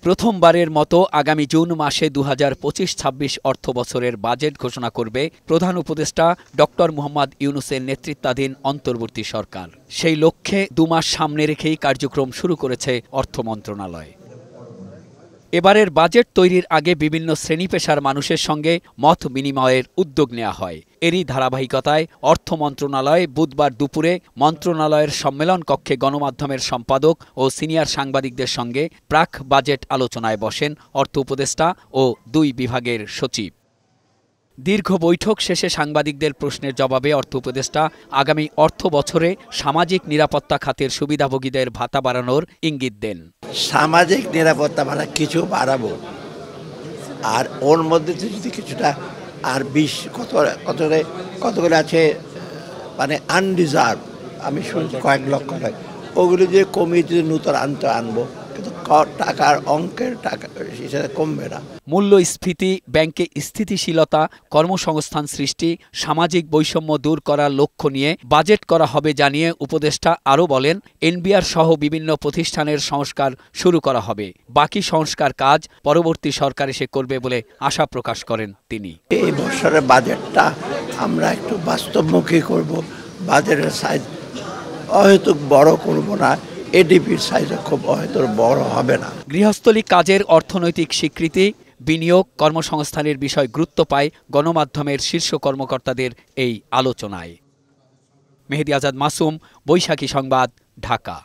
প্রথমবারের মতো আগামী জুন মাসে ২০২৫-২৬ অর্থবছরের বাজেট ঘোষণা করবে প্রধান উপদেষ্টা ড. মোহাম্মদ ইউনূসের নেতৃত্বাধীন অন্তর্বর্তী সরকার। সেই লক্ষ্যে ২ মাস সামনে রেখেই কার্যক্রম শুরু করেছে অর্থ মন্ত্রণালয়। এবারের বাজেট তৈরির আগে বিভিন্ন শ্রেণী-পেশার মানুষের সঙ্গে মত বিনিময়ের উদ্যোগ নেওয়া হয়। এরই ধারাবাহিকতায় অর্থ মন্ত্রণালয় বুধবার দুপুরে মন্ত্রণালয়ের সম্মেলন কক্ষে গণমাধ্যমের সম্পাদক ও সিনিয়র সাংবাদিকদের সঙ্গে প্রাক বাজেট আলোচনায় বসেন অর্থ উপদেষ্টা ও ২ বিভাগের সচিব। দীর্ঘ বৈঠক শেষে সাংবাদিকদের প্রশ্নের জবাবে অর্থ উপদেষ্টা আগামী অর্থ বছরে সামাজিক নিরাপত্তা খাতের সুবিধাভোগীদের ভাতা বাড়ানোর ইঙ্গিত দেন। সামাজিক নিরাপত্তা ভাতা কিছু বাড়াবো, আর ওর মধ্যে যদি কিছুটা আর ২০ কতগুলো আছে মানে আনরিজার্ভ, আমি শুনছি কয়েক লক্ষ নয়, ওগুলো যে কমিয়ে যদি নূতন আনবো, কিন্তু টাকার অঙ্কের টাকা সেটা কমবে না। মূল্যস্ফীতি, ব্যাংকে স্থিতিশীলতা, কর্মসংস্থান সৃষ্টি, সামাজিক বৈষম্য দূর করার লক্ষ্য নিয়ে বাজেট করা হবে জানিয়ে উপদেষ্টা আরও বলেন, এনবিআর সহ বিভিন্ন প্রতিষ্ঠানের সংস্কার শুরু করা হবে। বাকি সংস্কার কাজ পরবর্তী সরকার এসে করবে বলে আশা প্রকাশ করেন তিনি। এই বছরের বাজেটটা আমরা একটু বাস্তবমুখী করব, বাজেটের সাইজ অহেতুক বড় করব না, এডিপির সাইজে খুব হয়তো বড় হবে না। গৃহস্থলী কাজের অর্থনৈতিক স্বীকৃতি, বিনিয়োগ, কর্মসংস্থানের বিষয় গুরুত্ব পায় গণমাধ্যমের শীর্ষ কর্মকর্তাদের এই আলোচনায়। মেহেদী আজাদ মাসুম, বৈশাখী সংবাদ, ঢাকা।